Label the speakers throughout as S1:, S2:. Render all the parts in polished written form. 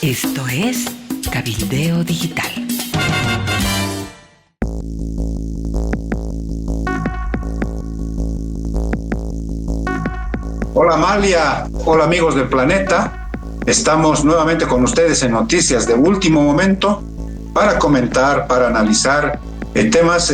S1: Esto es Cabildeo Digital.
S2: Hola Amalia, hola amigos del planeta. Estamos nuevamente con ustedes en Noticias de Último Momento para comentar, para analizar temas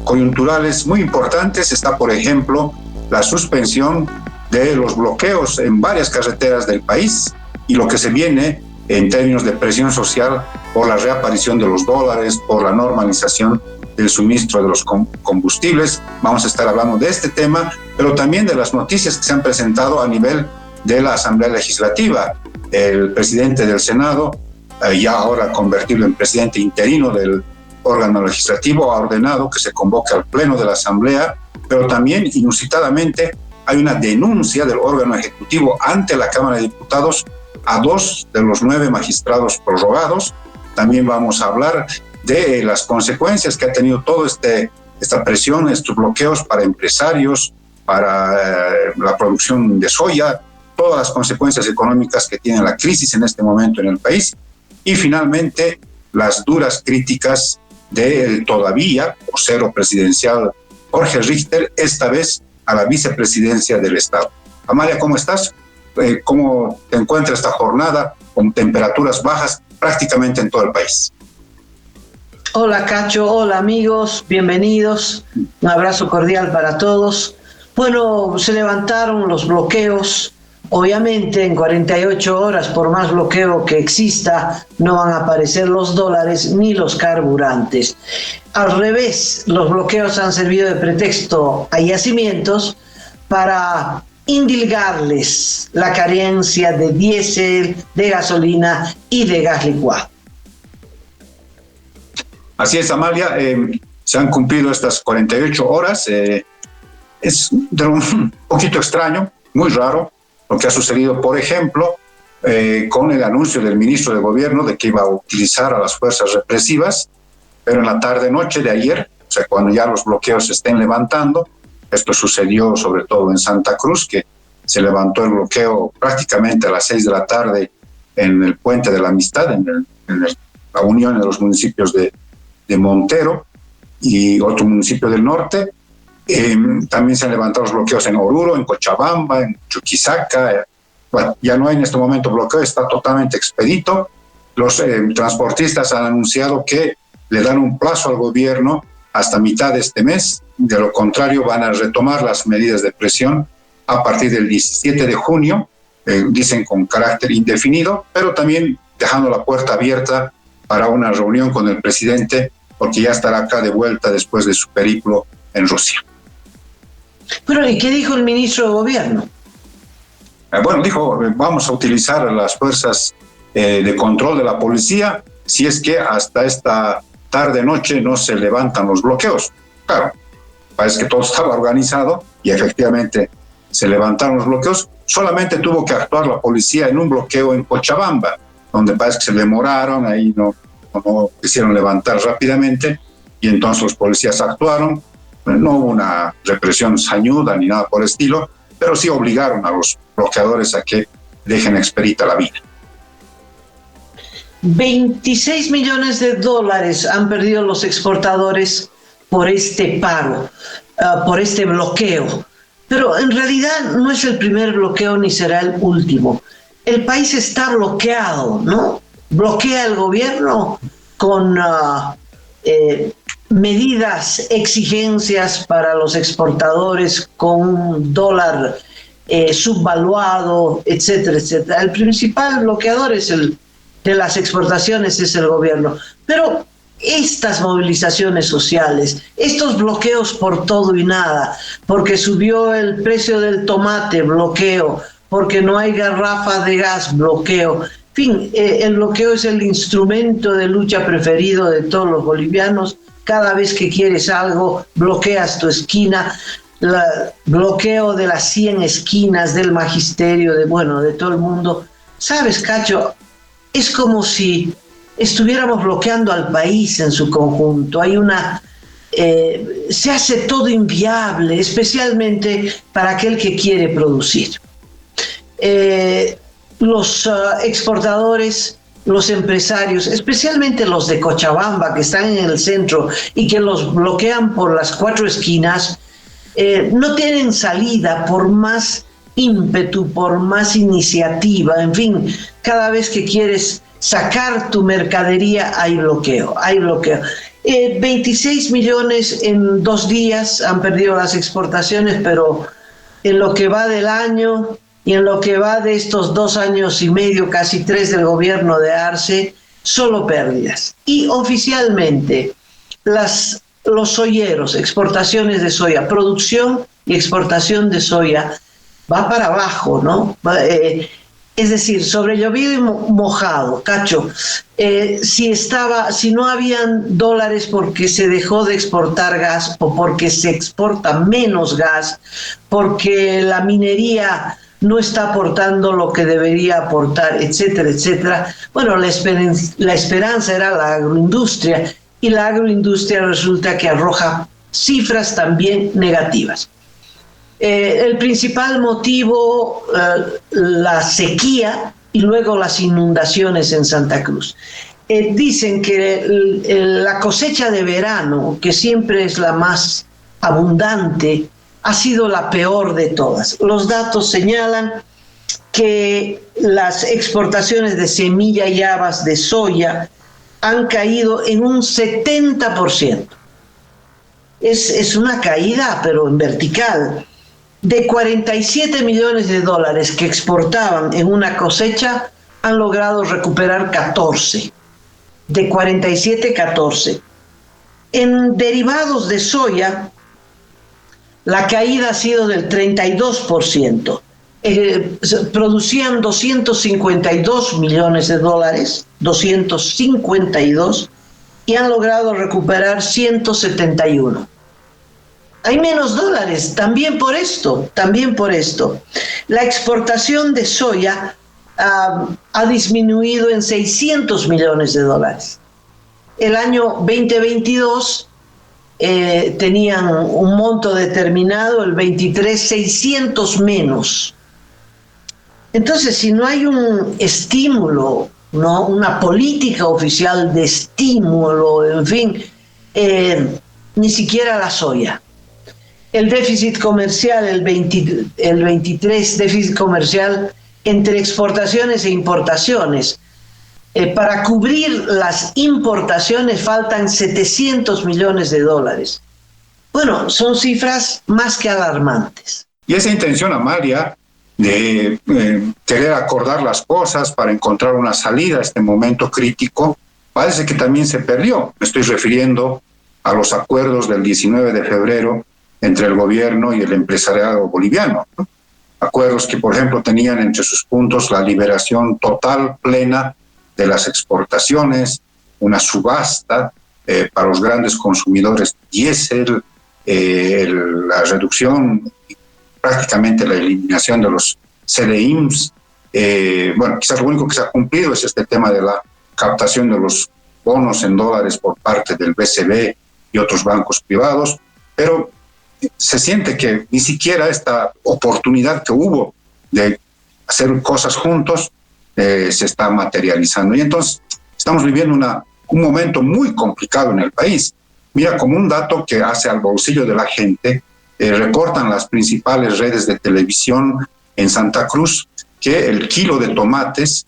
S2: coyunturales muy importantes. Está, por ejemplo, la suspensión de los bloqueos en varias carreteras del país y lo que se viene en términos de presión social por la reaparición de los dólares, por la normalización del suministro de los combustibles. Vamos a estar hablando de este tema, pero también de las noticias que se han presentado a nivel de la Asamblea Legislativa. El presidente del Senado, ya ahora convertido en presidente interino del órgano legislativo, ha ordenado que se convoque al Pleno de la Asamblea, pero también, inusitadamente, hay una denuncia del órgano ejecutivo ante la Cámara de Diputados a 2 de los 9 magistrados prorrogados. También vamos a hablar de las consecuencias que ha tenido toda esta presión, estos bloqueos para empresarios, para la producción de soya, todas las consecuencias económicas que tiene la crisis en este momento en el país. Y finalmente, las duras críticas del todavía vocero presidencial Jorge Richter, esta vez a la vicepresidencia del Estado. Amalia, ¿cómo estás? ¿Cómo te encuentras esta jornada con temperaturas bajas prácticamente en todo el país?
S3: Hola Cacho, hola amigos, bienvenidos, un abrazo cordial para todos. Bueno, se levantaron los bloqueos, obviamente en 48 horas, por más bloqueo que exista, no van a aparecer los dólares ni los carburantes. Al revés, los bloqueos han servido de pretexto a yacimientos para indilgarles la carencia de diésel, de gasolina y de gas licuado.
S2: Así es, Amalia, se han cumplido estas 48 horas. Es un poquito extraño, muy raro, lo que ha sucedido, por ejemplo, con el anuncio del ministro de Gobierno de que iba a utilizar a las fuerzas represivas, pero en la tarde-noche de ayer, o sea, cuando ya los bloqueos se estén levantando, esto sucedió sobre todo en Santa Cruz, que se levantó el bloqueo prácticamente a las 6 de la tarde en el Puente de la Amistad, en la unión de los municipios de Montero y otro municipio del norte. También se han levantado los bloqueos en Oruro, en Cochabamba, en Chuquisaca. Bueno, ya no hay en este momento bloqueo, está totalmente expedito. Los transportistas han anunciado que le dan un plazo al gobierno hasta mitad de este mes. De lo contrario, van a retomar las medidas de presión a partir del 17 de junio, dicen con carácter indefinido, pero también dejando la puerta abierta para una reunión con el presidente, porque ya estará acá de vuelta después de su periplo en Rusia.
S3: Bueno, ¿y qué dijo el ministro de Gobierno?
S2: Bueno, dijo, vamos a utilizar las fuerzas de control de la policía si es que hasta esta tarde-noche no se levantan los bloqueos. Claro, parece que todo estaba organizado y efectivamente se levantaron los bloqueos. Solamente tuvo que actuar la policía en un bloqueo en Cochabamba, donde parece que se demoraron, ahí no quisieron levantar rápidamente y entonces los policías actuaron. No hubo una represión sañuda ni nada por el estilo, pero sí obligaron a los bloqueadores a que dejen expedita la vida.
S3: 26 millones de dólares han perdido los exportadores por este paro, por este bloqueo. Pero en realidad no es el primer bloqueo ni será el último. El país está bloqueado, ¿no? Bloquea el gobierno con medidas, exigencias para los exportadores, con un dólar subvaluado, etcétera, etcétera. El principal bloqueador de las exportaciones es el gobierno. Pero estas movilizaciones sociales, estos bloqueos por todo y nada, porque subió el precio del tomate, bloqueo, porque no hay garrafas de gas, bloqueo. En fin, el bloqueo es el instrumento de lucha preferido de todos los bolivianos. Cada vez que quieres algo, bloqueas tu esquina. Bloqueo de las 100 esquinas del magisterio, de todo el mundo. ¿Sabes, Cacho? Es como si estuviéramos bloqueando al país en su conjunto. Se hace todo inviable, especialmente para aquel que quiere producir. Los exportadores los empresarios, especialmente los de Cochabamba, que están en el centro y que los bloquean por las cuatro esquinas, no tienen salida por más ímpetu, por más iniciativa, en fin, cada vez que quieres sacar tu mercadería hay bloqueo. 26 millones en 2 días han perdido las exportaciones, pero en lo que va del año y en lo que va de estos 2 años y medio, casi 3 del gobierno de Arce, solo pérdidas. Y oficialmente los soyeros, exportaciones de soya, producción y exportación de soya, va para abajo, ¿no? Es decir, sobre llovido y mojado, Cacho. Si no habían dólares porque se dejó de exportar gas o porque se exporta menos gas, porque la minería no está aportando lo que debería aportar, etcétera, etcétera. Bueno, la esperanza era la agroindustria, y la agroindustria resulta que arroja cifras también negativas. El principal motivo, la sequía y luego las inundaciones en Santa Cruz. Dicen que la cosecha de verano, que siempre es la más abundante, ha sido la peor de todas. Los datos señalan que las exportaciones de semilla y habas de soya han caído en un 70%. Es una caída, pero en vertical. De 47 millones de dólares que exportaban en una cosecha, han logrado recuperar 14. De 47, 14. En derivados de soya, la caída ha sido del 32%. Producían 252 millones de dólares, 252, y han logrado recuperar 171. Hay menos dólares, también por esto. La exportación de soya ha disminuido en 600 millones de dólares. El año 2022 tenían un monto determinado, el 23, 600 menos. Entonces, si no hay un estímulo, ¿no?, una política oficial de estímulo, en fin, ni siquiera la soya. El déficit comercial, el 23 déficit comercial entre exportaciones e importaciones. Para cubrir las importaciones faltan 700 millones de dólares. Bueno, son cifras más que alarmantes.
S2: Y esa intención, Amalia, de querer acordar las cosas para encontrar una salida a este momento crítico, parece que también se perdió. Me estoy refiriendo a los acuerdos del 19 de febrero entre el gobierno y el empresariado boliviano, ¿no? Acuerdos que, por ejemplo, tenían entre sus puntos la liberación total, plena de las exportaciones, una subasta para los grandes consumidores diésel, la reducción, prácticamente la eliminación de los CDIMS. Bueno, quizás lo único que se ha cumplido es este tema de la captación de los bonos en dólares por parte del BCB y otros bancos privados, pero se siente que ni siquiera esta oportunidad que hubo de hacer cosas juntos se está materializando. Y entonces estamos viviendo un momento muy complicado en el país. Mira, como un dato que hace al bolsillo de la gente, reportan las principales redes de televisión en Santa Cruz que el kilo de tomates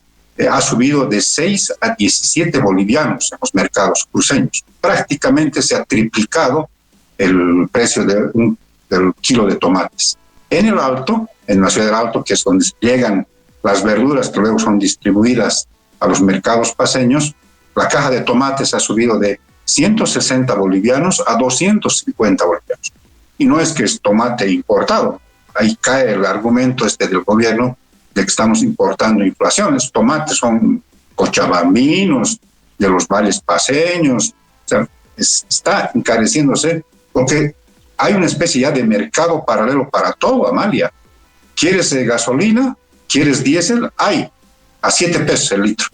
S2: ha subido de 6 a 17 bolivianos en los mercados cruceños. Prácticamente se ha triplicado el precio del kilo de tomates. En el Alto, en la ciudad del Alto, que es donde llegan las verduras que luego son distribuidas a los mercados paseños, la caja de tomates ha subido de 160 bolivianos a 250 bolivianos. Y no es que es tomate importado. Ahí cae el argumento del gobierno de que estamos importando inflación. Los tomates son cochabambinos, de los valles paseños. O sea, está encareciéndose porque hay una especie ya de mercado paralelo para todo, Amalia. ¿Quieres gasolina? ¿Quieres diésel? Hay a 7 pesos el litro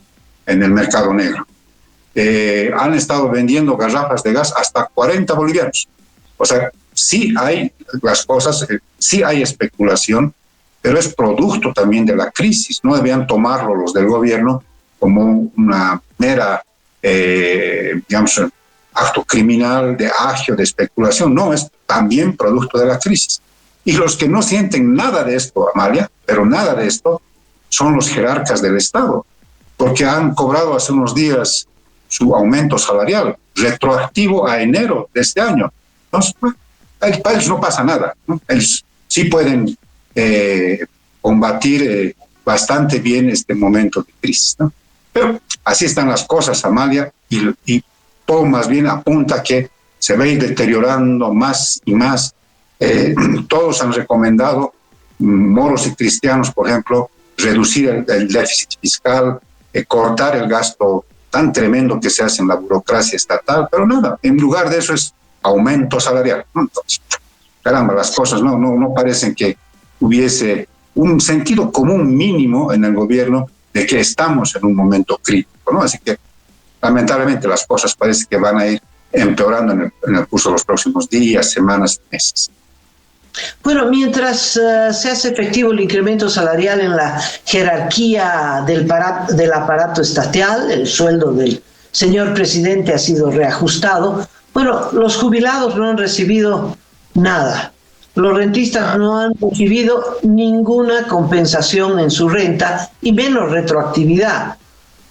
S2: en el mercado negro. Han estado vendiendo garrafas de gas hasta 40 bolivianos. O sea, sí hay las cosas, sí hay especulación, pero es producto también de la crisis. No debían tomarlo los del gobierno como una mera, digamos, acto criminal de agio, de especulación. No, es también producto de la crisis. Y los que no sienten nada de esto, Amalia, pero nada de esto, son los jerarcas del Estado, porque han cobrado hace unos días su aumento salarial, retroactivo a enero de este año. Entonces, para ellos no pasa nada, ¿no? Ellos sí pueden combatir bastante bien este momento de crisis, ¿no? Pero así están las cosas, Amalia, y todo más bien apunta que se va a ir deteriorando más y más. Todos han recomendado, moros y cristianos, por ejemplo, reducir el déficit fiscal, cortar el gasto tan tremendo que se hace en la burocracia estatal, pero nada, en lugar de eso es aumento salarial. Entonces, caramba, las cosas no parecen que hubiese un sentido común mínimo en el gobierno de que estamos en un momento crítico, ¿no? Así que lamentablemente las cosas parece que van a ir empeorando en el curso de los próximos días, semanas, meses.
S3: Bueno, mientras se hace efectivo el incremento salarial en la jerarquía del aparato estatal, el sueldo del señor presidente ha sido reajustado, bueno, los jubilados no han recibido nada. Los rentistas no han recibido ninguna compensación en su renta y menos retroactividad.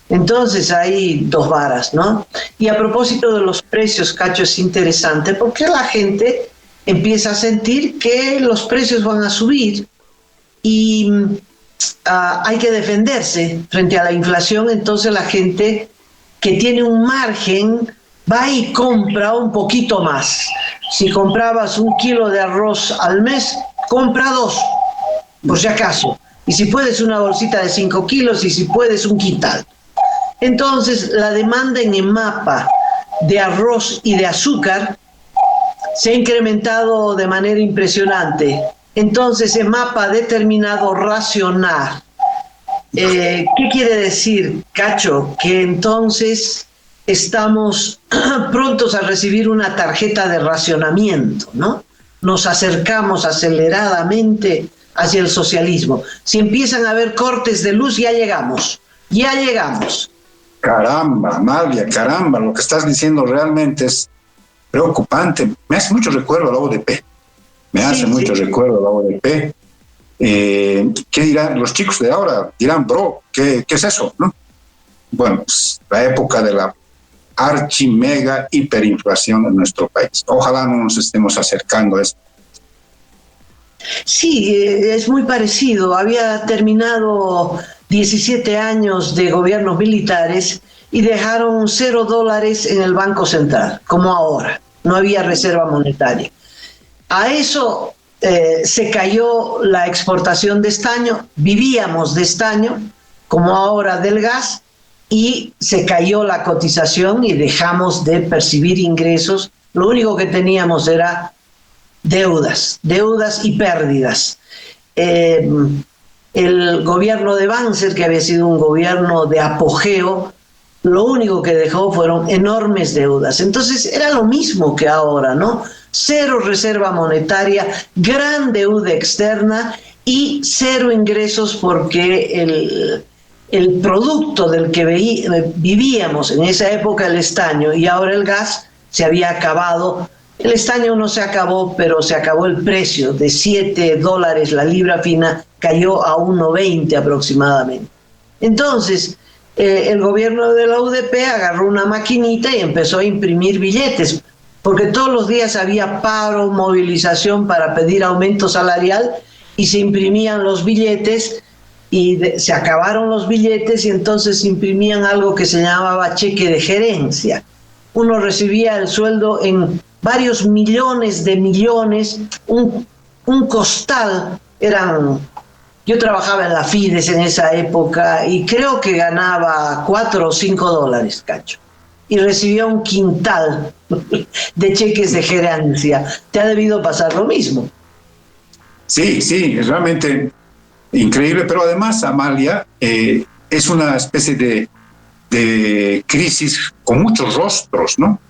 S3: Entonces hay dos varas, ¿no? Y a propósito de los precios, Cacho, es interesante porque la gente empieza a sentir que los precios van a subir y hay que defenderse frente a la inflación. Entonces la gente que tiene un margen va y compra un poquito más. Si comprabas 1 kilo de arroz al mes, compra 2, por si acaso. Y si puedes, una bolsita de 5 kilos, y si puedes, 1 quintal. Entonces, la demanda en EMAPA de arroz y de azúcar se ha incrementado de manera impresionante. Entonces, EMAPA ha determinado racionar. ¿Qué quiere decir, Cacho? Que entonces estamos prontos a recibir una tarjeta de racionamiento, ¿no? Nos acercamos aceleradamente hacia el socialismo. Si empiezan a haber cortes de luz, ya llegamos.
S2: Caramba, Amalia, caramba, lo que estás diciendo realmente es preocupante. Me hace mucho recuerdo a la ODP. Recuerdo a la ODP. ¿Qué dirán los chicos de ahora? Dirán, bro, ¿qué es eso? ¿No? Bueno, pues, la época de la mega hiperinflación en nuestro país. Ojalá no nos estemos acercando a esto.
S3: Sí, es muy parecido. Había terminado 17 años de gobiernos militares y dejaron $0 en el Banco Central, como ahora. No había reserva monetaria. A eso se cayó la exportación de estaño, vivíamos de estaño, como ahora del gas, y se cayó la cotización y dejamos de percibir ingresos. Lo único que teníamos era deudas y pérdidas. El gobierno de Banzer, que había sido un gobierno de apogeo, lo único que dejó fueron enormes deudas. Entonces era lo mismo que ahora, ¿no? 0 reserva monetaria, gran deuda externa y 0 ingresos porque el producto del que vivíamos en esa época, el estaño, y ahora el gas, se había acabado. El estaño no se acabó, pero se acabó el precio. De $7 la libra fina cayó a 1.20 aproximadamente. Entonces, el gobierno de la UDP agarró una maquinita y empezó a imprimir billetes, porque todos los días había paro, movilización para pedir aumento salarial, y se imprimían los billetes, y se acabaron los billetes, y entonces imprimían algo que se llamaba cheque de gerencia. Uno recibía el sueldo en varios millones de millones, un costal. Yo trabajaba en la Fides en esa época y creo que ganaba $4 o $5, Cacho, y recibía 1 quintal de cheques de gerencia. ¿Te ha debido pasar lo mismo?
S2: Sí, es realmente increíble, pero además, Amalia, es una especie de crisis con muchos rostros, ¿no?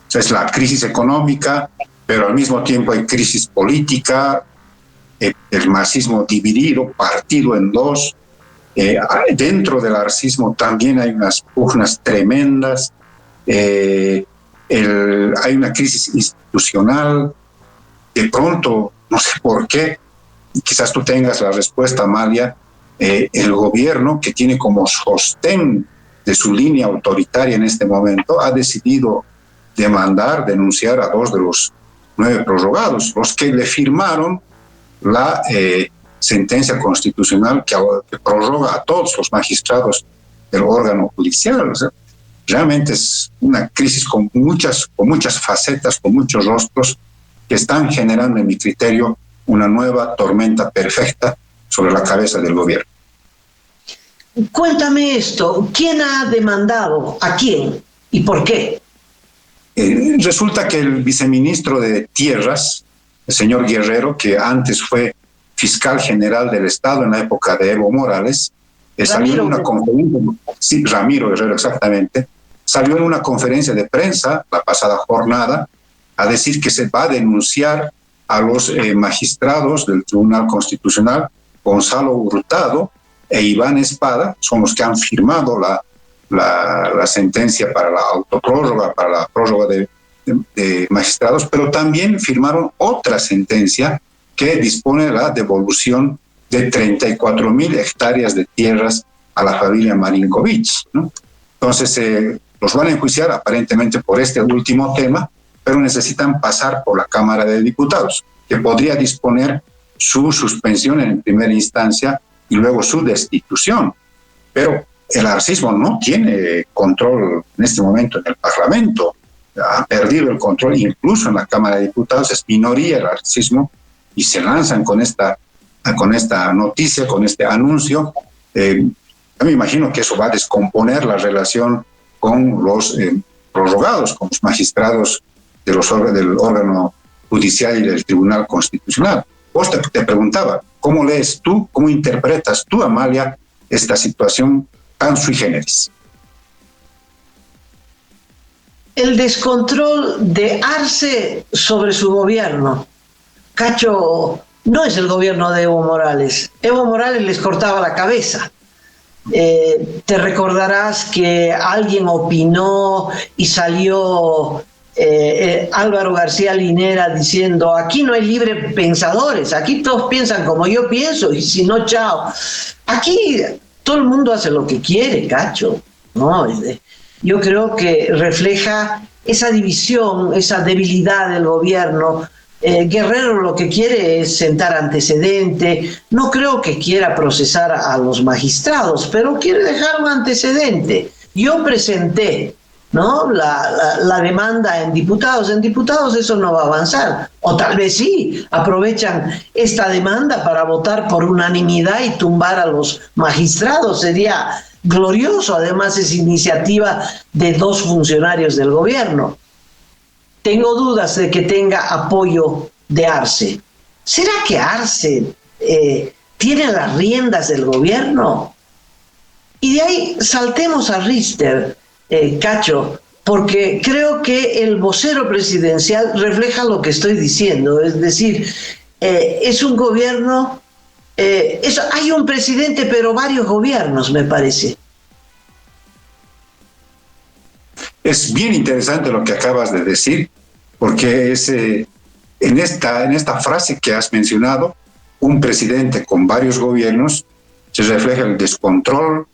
S2: O sea, es la crisis económica, pero al mismo tiempo hay crisis política, el marxismo dividido, partido en dos, Dentro del arcismo también hay unas pugnas tremendas, hay una crisis institucional. De pronto, no sé por qué, quizás tú tengas la respuesta, Amalia, el gobierno, que tiene como sostén de su línea autoritaria en este momento, ha decidido denunciar a 2 de los 9 prorrogados, los que le firmaron la sentencia constitucional que prorroga a todos los magistrados del órgano judicial. O sea, realmente es una crisis con muchas facetas, con muchos rostros, que están generando, en mi criterio, una nueva tormenta perfecta sobre la cabeza del gobierno.
S3: Cuéntame esto, ¿quién ha demandado a quién y por qué?
S2: Resulta que el viceministro de Tierras, el señor Guerrero, que antes fue fiscal general del Estado en la época de Evo Morales, salió en una conferencia, sí, Ramiro Guerrero, exactamente, salió en una conferencia de prensa la pasada jornada a decir que se va a denunciar a los magistrados del Tribunal Constitucional, Gonzalo Hurtado e Iván Espada, son los que han firmado la sentencia para la autoprórroga, para la prórroga de magistrados, pero también firmaron otra sentencia que dispone la devolución de 34,000 hectáreas de tierras a la familia Marinkovic, ¿no? Entonces, los van a enjuiciar aparentemente por este último tema, pero necesitan pasar por la Cámara de Diputados, que podría disponer su suspensión en primera instancia y luego su destitución. Pero el arcismo no tiene control en este momento en el Parlamento, ha perdido el control incluso en la Cámara de Diputados, es minoría el arcismo, y se lanzan con esta noticia, con este anuncio. Yo me imagino que eso va a descomponer la relación con los prorrogados, con los magistrados del órgano judicial y del Tribunal Constitucional. Vos te preguntaba, ¿cómo lees tú, cómo interpretas tú, Amalia, esta situación tan sui generis?
S3: El descontrol de Arce sobre su gobierno. Cacho, no es el gobierno de Evo Morales. Evo Morales les cortaba la cabeza. Te recordarás que alguien opinó y salió Álvaro García Linera diciendo: aquí no hay libre pensadores, aquí todos piensan como yo pienso, y si no, chao. Aquí todo el mundo hace lo que quiere, Cacho, ¿no? Yo creo que refleja esa división, esa debilidad del gobierno. Guerrero lo que quiere es sentar antecedente, no creo que quiera procesar a los magistrados, pero quiere dejar un antecedente. Yo presenté, ¿no?, la demanda en diputados eso no va a avanzar, o tal vez sí, aprovechan esta demanda para votar por unanimidad y tumbar a los magistrados, sería glorioso. Además es iniciativa de 2 funcionarios del gobierno. Tengo dudas de que tenga apoyo de Arce. ¿Será que Arce tiene las riendas del gobierno? Y de ahí saltemos a Richter, Cacho, porque creo que el vocero presidencial refleja lo que estoy diciendo. Es decir, es un gobierno, hay un presidente, pero varios gobiernos, me parece.
S2: Es bien interesante lo que acabas de decir, porque es en esta frase que has mencionado, un presidente con varios gobiernos, se refleja el descontrol,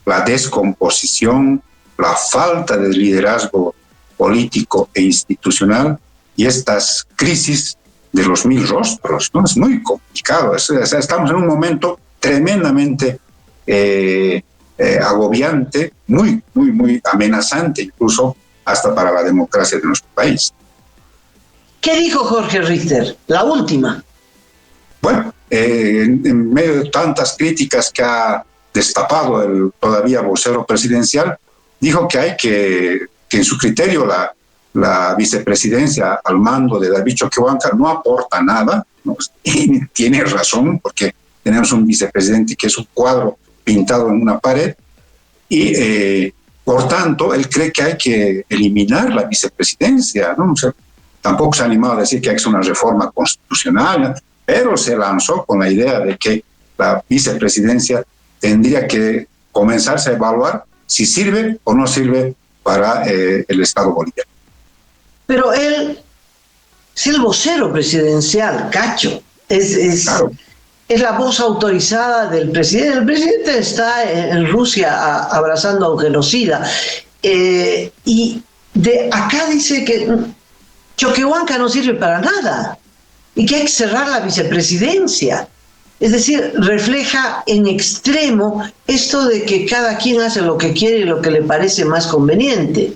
S2: la descomposición, la falta de liderazgo político e institucional y estas crisis de los 1000 rostros, ¿no? Es muy complicado. Estamos en un momento tremendamente agobiante, muy amenazante, incluso hasta para la democracia de nuestro país.
S3: ¿Qué dijo Jorge Richter? La última.
S2: Bueno, en medio de tantas críticas que ha destapado el todavía vocero presidencial, dijo que en su criterio la vicepresidencia al mando de David Choquehuanca no aporta nada, ¿no? Y tiene razón, porque tenemos un vicepresidente que es un cuadro pintado en una pared, y por tanto él cree que hay que eliminar la vicepresidencia, ¿no? O sea, tampoco se ha animado a decir que hay que hacer una reforma constitucional, pero se lanzó con la idea de que la vicepresidencia tendría que comenzarse a evaluar si sirve o no sirve para el Estado boliviano.
S3: Pero él es el vocero presidencial, Cacho.
S2: Claro.
S3: Es la voz autorizada del presidente. El presidente está en Rusia abrazando a un genocida. Y de acá dice que Choquehuanca no sirve para nada y que hay que cerrar la vicepresidencia. Es decir, refleja en extremo esto de que cada quien hace lo que quiere y lo que le parece más conveniente.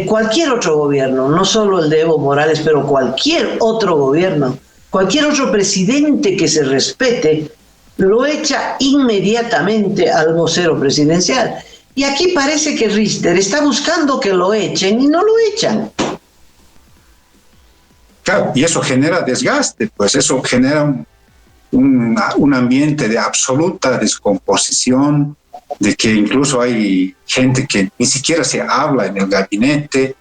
S3: Cualquier otro gobierno, no solo el de Evo Morales, pero cualquier otro gobierno, cualquier otro presidente que se respete, lo echa inmediatamente al vocero presidencial. Y aquí parece que Richter está buscando que lo echen y no lo echan.
S2: Claro, y eso genera desgaste, pues eso genera un ambiente de absoluta descomposición, de que incluso hay gente que ni siquiera se habla en el gabinete,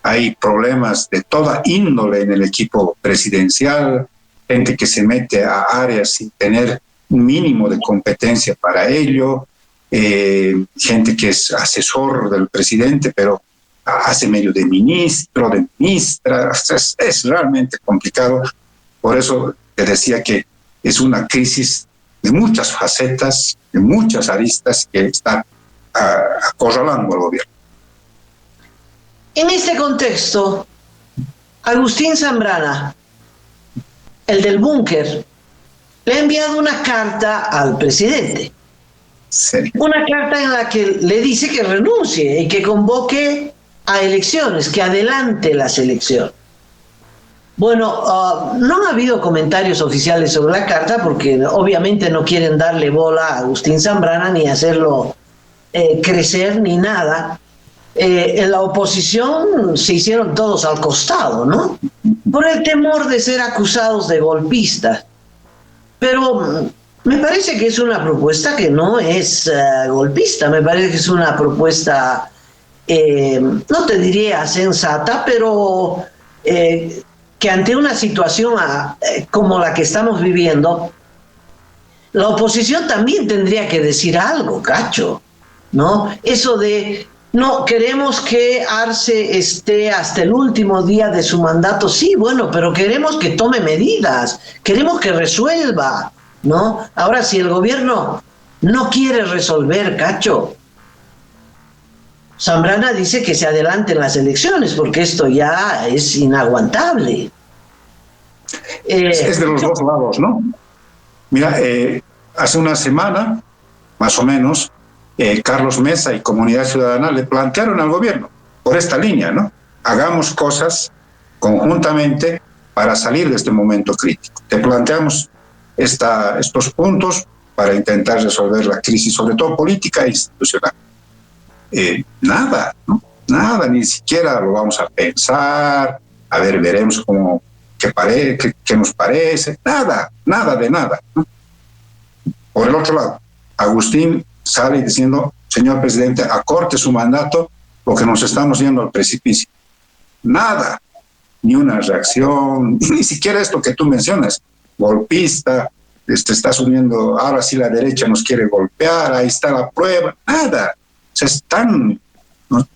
S2: hay problemas de toda índole en el equipo presidencial, gente que se mete a áreas sin tener un mínimo de competencia para ello, gente que es asesor del presidente, pero hace medio de ministro, de ministra. Es realmente complicado. Por eso te decía que es una crisis de muchas facetas, de muchas aristas que está acorralando al gobierno.
S3: En este contexto, Agustín Zambrana, el del búnker, le ha enviado una carta al presidente.
S2: Sí.
S3: Una carta en la que le dice que renuncie y que convoque a elecciones, que adelante las elecciones. Bueno, no ha habido comentarios oficiales sobre la carta porque obviamente no quieren darle bola a Agustín Zambrana ni hacerlo crecer ni nada. En la oposición se hicieron todos al costado, ¿no? Por el temor de ser acusados de golpistas. Pero me parece que es una propuesta que no es golpista, me parece que es una propuesta, no te diría sensata, pero que ante una situación como la que estamos viviendo, la oposición también tendría que decir algo, Cacho, ¿no? Eso de, no, queremos que Arce esté hasta el último día de su mandato, sí, bueno, pero queremos que tome medidas, queremos que resuelva, ¿no? Ahora, si el gobierno no quiere resolver, Cacho, Zambrana dice que se adelanten las elecciones porque esto ya es inaguantable.
S2: Es de los dos lados, ¿no? Mira, hace una semana, más o menos, Carlos Mesa y Comunidad Ciudadana le plantearon al gobierno por esta línea, ¿no? Hagamos cosas conjuntamente para salir de este momento crítico. Te planteamos estos puntos para intentar resolver la crisis, sobre todo política e institucional. Nada, ¿no? Nada, ni siquiera lo vamos a pensar, a ver, veremos qué nos parece, nada de nada, ¿no? Por el otro lado, Agustín sale diciendo, señor presidente, acorte su mandato porque nos estamos yendo al precipicio. Nada, ni una reacción, ni siquiera esto que tú mencionas, golpista, está subiendo, ahora sí la derecha nos quiere golpear, ahí está la prueba, nada. O sea, es tan, ¿no?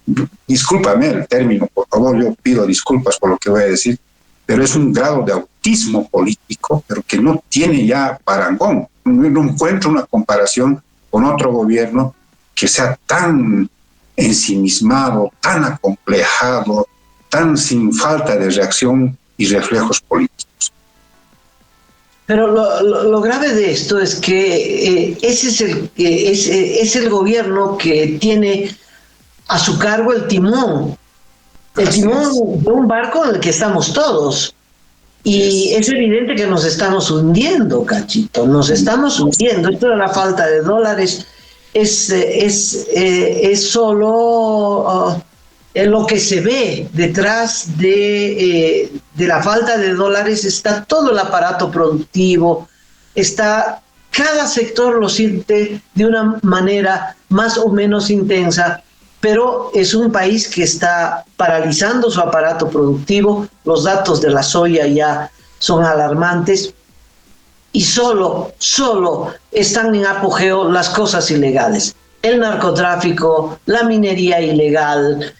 S2: Discúlpame el término, por favor, yo pido disculpas por lo que voy a decir, pero es un grado de autismo político, pero que no tiene ya parangón. No encuentro una comparación con otro gobierno que sea tan ensimismado, tan acomplejado, tan sin falta de reacción y reflejos políticos.
S3: Pero lo grave de esto es que ese es el gobierno que tiene a su cargo el timón de un barco en el que estamos todos. Y es evidente que nos estamos hundiendo, Cachito, nos estamos hundiendo. Esto de la falta de dólares es solo lo que se ve. Detrás de la falta de dólares está todo el aparato productivo, cada sector lo siente de una manera más o menos intensa, pero es un país que está paralizando su aparato productivo. Los datos de la soya ya son alarmantes. y solo están en apogeo las cosas ilegales. El narcotráfico, la minería ilegal,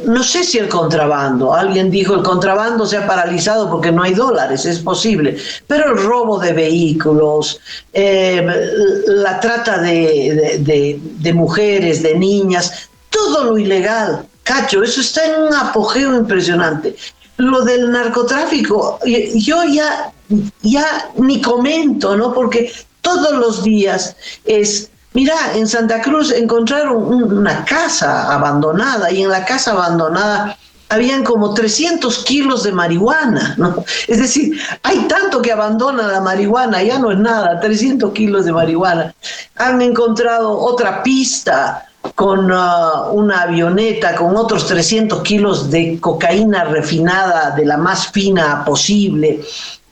S3: no sé si el contrabando. Alguien dijo el contrabando se ha paralizado porque no hay dólares, es posible, pero el robo de vehículos, la trata de mujeres, de niñas, todo lo ilegal, Cacho, eso está en un apogeo impresionante. Lo del narcotráfico, yo ya ni comento, ¿no? Porque todos los días es... Mira, en Santa Cruz encontraron una casa abandonada y en la casa abandonada habían como 300 kilos de marihuana, ¿no? Es decir, hay tanto que abandona la marihuana, ya no es nada, 300 kilos de marihuana. Han encontrado otra pista con una avioneta con otros 300 kilos de cocaína refinada de la más fina posible.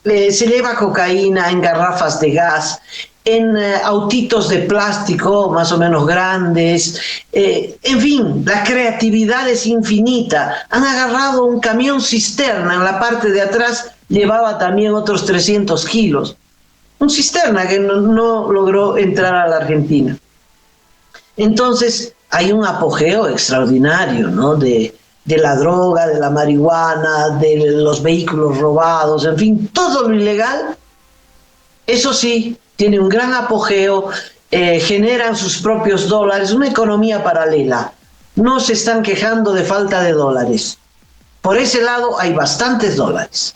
S3: Se lleva cocaína en garrafas de gas, en autitos de plástico más o menos grandes, en fin, la creatividad es infinita. Han agarrado un camión cisterna, en la parte de atrás llevaba también otros 300 kilos. Un cisterna que no logró entrar a la Argentina. Entonces hay un apogeo extraordinario, ¿no? De la droga, de la marihuana, de los vehículos robados, en fin, todo lo ilegal, eso sí, tiene un gran apogeo, generan sus propios dólares, una economía paralela. No se están quejando de falta de dólares. Por ese lado hay bastantes dólares.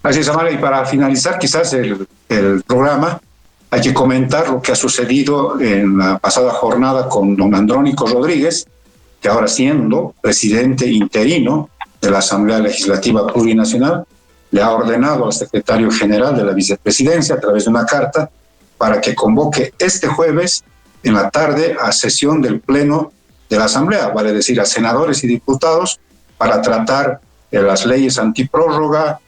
S2: Así es, Amalia, y para finalizar quizás el programa, hay que comentar lo que ha sucedido en la pasada jornada con don Andrónico Rodríguez, que ahora siendo presidente interino de la Asamblea Legislativa Plurinacional, le ha ordenado al secretario general de la vicepresidencia a través de una carta para que convoque este jueves en la tarde a sesión del Pleno de la Asamblea, vale decir a senadores y diputados, para tratar las leyes antiprórroga,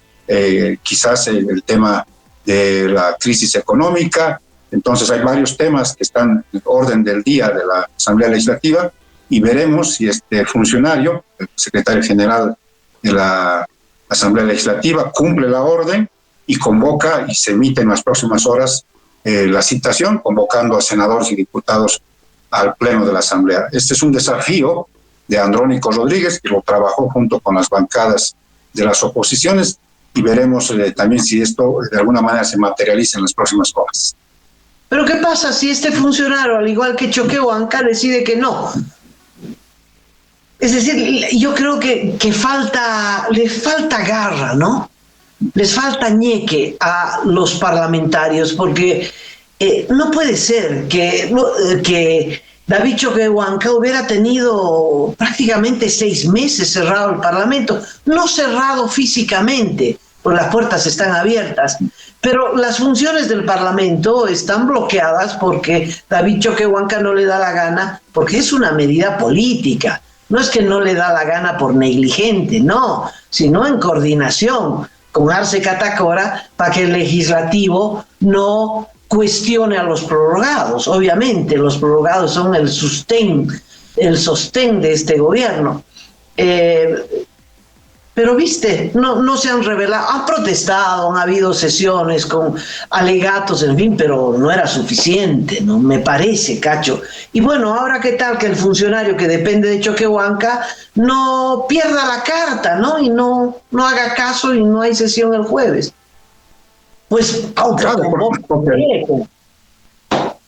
S2: quizás el tema de la crisis económica. Entonces hay varios temas que están en orden del día de la Asamblea Legislativa y veremos si este funcionario, el secretario general de la Asamblea Legislativa, cumple la orden y convoca y se emite en las próximas horas la citación, convocando a senadores y diputados al Pleno de la Asamblea. Este es un desafío de Andrónico Rodríguez, que lo trabajó junto con las bancadas de las oposiciones, y veremos también si esto de alguna manera se materializa en las próximas horas.
S3: Pero ¿qué pasa si este funcionario, al igual que Choquehuanca, decide que no? Es decir, yo creo que les falta garra, ¿no? Les falta ñeque a los parlamentarios, porque no puede ser que David Choquehuanca hubiera tenido prácticamente 6 meses cerrado el Parlamento, no cerrado físicamente, pues las puertas están abiertas, pero las funciones del Parlamento están bloqueadas porque David Choquehuanca no le da la gana, porque es una medida política. No es que no le da la gana por negligente, no, sino en coordinación con Arce Catacora para que el legislativo no cuestione a los prorrogados. Obviamente, los prorrogados son el sostén de este gobierno. Pero viste, no se han revelado, han protestado, han habido sesiones con alegatos, en fin, pero no era suficiente, ¿no? Me parece, Cacho. Y bueno, ahora qué tal que el funcionario que depende de Choquehuanca no pierda la carta, ¿no? Y no haga caso y no hay sesión el jueves. Pues,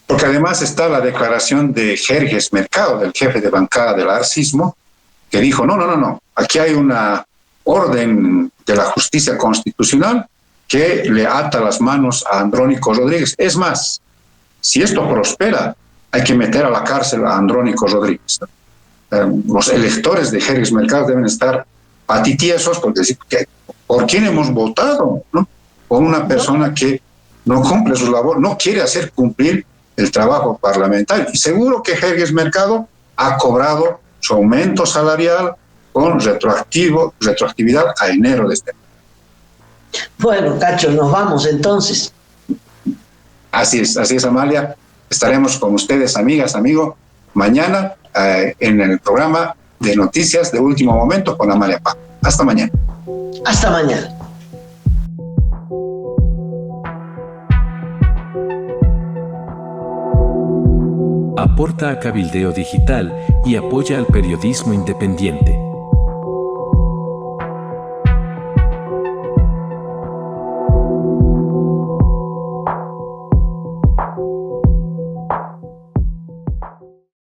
S2: porque además está la declaración de Jerjes Mercado, del jefe de bancada del arcismo, que dijo, no, aquí hay una orden de la justicia constitucional que le ata las manos a Andrónico Rodríguez. Es más, si esto prospera, hay que meter a la cárcel a Andrónico Rodríguez. Los electores de Jerjes Mercado deben estar patitiesos porque decir, ¿por quién hemos votado? ¿No? Por una persona que no cumple su labor, no quiere hacer cumplir el trabajo parlamentario. Y seguro que Jerjes Mercado ha cobrado su aumento salarial con retroactividad a enero de este año.
S3: Bueno, Cacho, nos vamos entonces.
S2: Así es, Amalia. Estaremos con ustedes, amigas, amigo, mañana en el programa de noticias de último momento con Amalia Paz. Hasta mañana.
S3: Hasta mañana.
S4: Aporta a Cabildeo Digital y apoya al periodismo independiente.